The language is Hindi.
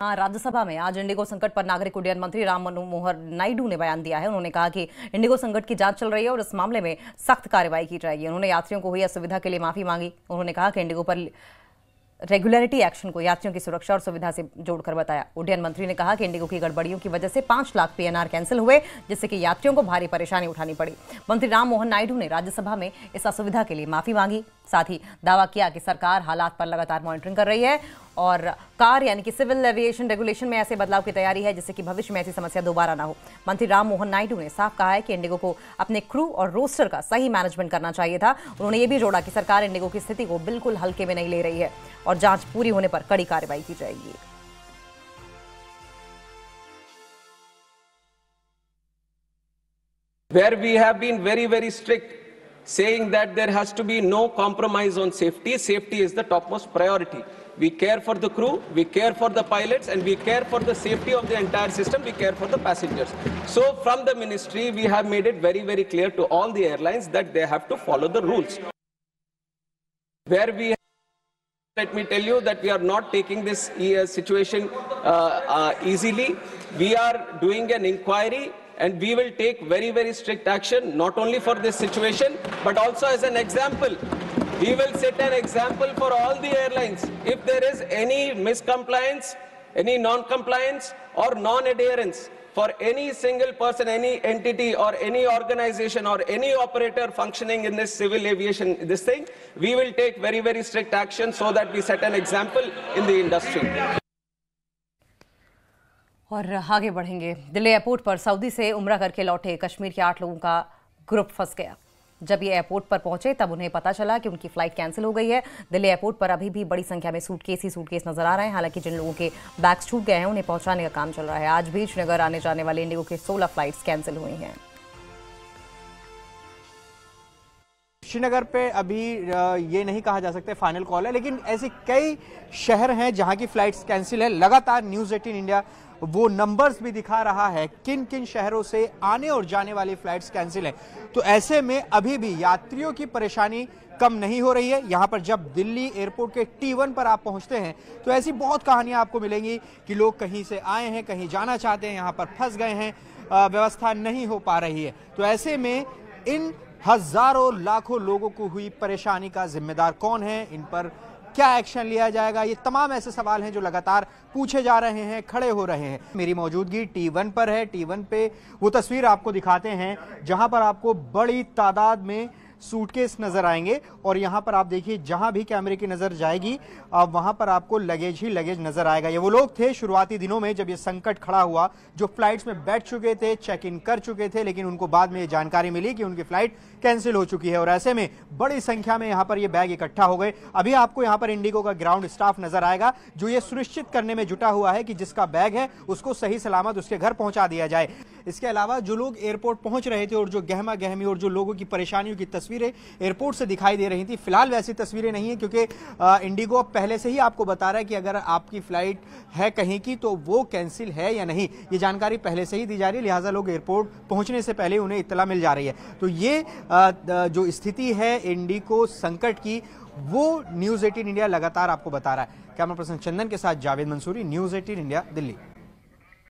हाँ, राज्यसभा में आज इंडिगो संकट पर नागरिक उड्डयन मंत्री राम मनोहर नायडू ने बयान दिया है। उन्होंने कहा कि इंडिगो संकट की जांच चल रही है और इस मामले में सख्त कार्रवाई की जाएगी। उन्होंने यात्रियों को हुई असुविधा के लिए माफी मांगी। उन्होंने कहा कि इंडिगो पर रेगुलरिटी एक्शन को यात्रियों की सुरक्षा और सुविधा से जोड़कर बताया। उड्डयन मंत्री ने कहा कि इंडिगो की गड़बड़ियों की वजह से 5 लाख पीएनआर कैंसिल हुए, जिससे कि यात्रियों को भारी परेशानी उठानी पड़ी। मंत्री राम मोहन नायडू ने राज्यसभा में इस असुविधा के लिए माफी मांगी। साथ ही दावा किया कि सरकार हालात पर लगातार मॉनिटरिंग कर रही है और कार यानी कि सिविल एविएशन रेगुलेशन में ऐसे बदलाव की तैयारी है जिससे कि भविष्य में ऐसी समस्या दोबारा ना हो। मंत्री राम मोहन नायडू ने साफ कहा है कि इंडिगो को अपने क्रू और रोस्टर का सही मैनेजमेंट करना चाहिए था। उन्होंने ये भी जोड़ा कि सरकार इंडिगो की स्थिति को बिल्कुल हल्के में नहीं ले रही है और जांच पूरी होने पर कड़ी कार्रवाई की जाएगी। Where we have been very strict, saying that there has to be no compromise on safety. Safety is the topmost priority. We care for the crew, we care for the pilots, and we care for the safety of the entire system, we care for the passengers. So from the ministry, we have made it very clear to all the airlines that they have to follow the rules. Let me tell you that we are not taking this situation easily. We are doing an inquiry and we will take very strict action, not only for this situation, but also as an example. We will set an example for all the airlines. If there is any miscompliance, any non-compliance or non-adherence for any single person, any entity or any organization or any operator functioning in this civil aviation, we will take very strict action so that we set an example in the industry. और आगे बढ़ेंगे। दिल्ली एयरपोर्ट पर सऊदी से उम्रा करके लौटे कश्मीर के 8 लोगों का ग्रुप फंस गया। जब ये एयरपोर्ट पर पहुंचे तब उन्हें पता चला कि उनकी फ्लाइट कैंसिल हो गई है। दिल्ली एयरपोर्ट पर अभी भी बड़ी संख्या में सूटकेस नजर आ रहे हैं। हालांकि जिन लोगों के बैग्स छूट गए हैं उन्हें पहुंचाने का काम चल रहा है। आज भी श्रीनगर आने जाने वाले इंडिगो के 16 फ्लाइट्स कैंसिल हुई हैं। श्रीनगर पे अभी ये नहीं कहा जा सकता फाइनल कॉल है, लेकिन ऐसे कई शहर हैं जहां की फ्लाइट्स कैंसिल है। लगातार न्यूज़ 18 इंडिया वो नंबर्स भी दिखा रहा है किन किन शहरों से आने और जाने वाली फ्लाइट्स कैंसिल है। तो ऐसे में अभी भी यात्रियों की परेशानी कम नहीं हो रही है। यहां पर जब दिल्ली एयरपोर्ट के T1 पर आप पहुंचते हैं तो ऐसी बहुत कहानियां आपको मिलेंगी कि लोग कहीं से आए हैं, कहीं जाना चाहते हैं, यहां पर फंस गए हैं, व्यवस्था नहीं हो पा रही है। तो ऐसे में इन हजारों लाखों लोगों को हुई परेशानी का जिम्मेदार कौन है, इन पर क्या एक्शन लिया जाएगा, ये तमाम ऐसे सवाल हैं जो लगातार पूछे जा रहे हैं, खड़े हो रहे हैं। मेरी मौजूदगी T1 पर है। T1 पे वो तस्वीर आपको दिखाते हैं जहां पर आपको बड़ी तादाद में सूटकेस नजर आएंगे और यहां पर आप देखिए जहां भी कैमरे की नजर जाएगी वहां पर आपको लगेज ही लगेज नजर आएगा। ये वो लोग थे शुरुआती दिनों में जब ये संकट खड़ा हुआ, जो फ्लाइट्स में बैठ चुके थे, चेक इन कर चुके थे, लेकिन उनको बाद में ये जानकारी मिली कि उनकी फ्लाइट कैंसिल हो चुकी है और ऐसे में बड़ी संख्या में यहां पर ये बैग इकट्ठा हो गए। अभी आपको यहां पर इंडिगो का ग्राउंड स्टाफ नजर आएगा जो ये सुनिश्चित करने में जुटा हुआ है कि जिसका बैग है उसको सही सलामत उसके घर पहुंचा दिया जाए। इसके अलावा जो लोग एयरपोर्ट पहुंच रहे थे और जो गहमा गहमी और जो लोगों की परेशानियों की तस्वीरें एयरपोर्ट से दिखाई दे रही थी, फिलहाल वैसी तस्वीरें नहीं है क्योंकि इंडिगो पहले से ही आपको बता रहा है कि अगर आपकी फ्लाइट है कहीं की तो वो कैंसिल है या नहीं, ये जानकारी पहले से ही दी जा रही है। लिहाजा लोग एयरपोर्ट पहुंचने से पहले उन्हें इत्तला मिल जा रही है। तो ये जो स्थिति है इंडिगो संकट की वो न्यूज़ 18 इंडिया लगातार आपको बता रहा है। कैमरा पर्सन चंदन के साथ जावेद मंसूरी, न्यूज़ 18 इंडिया, दिल्ली।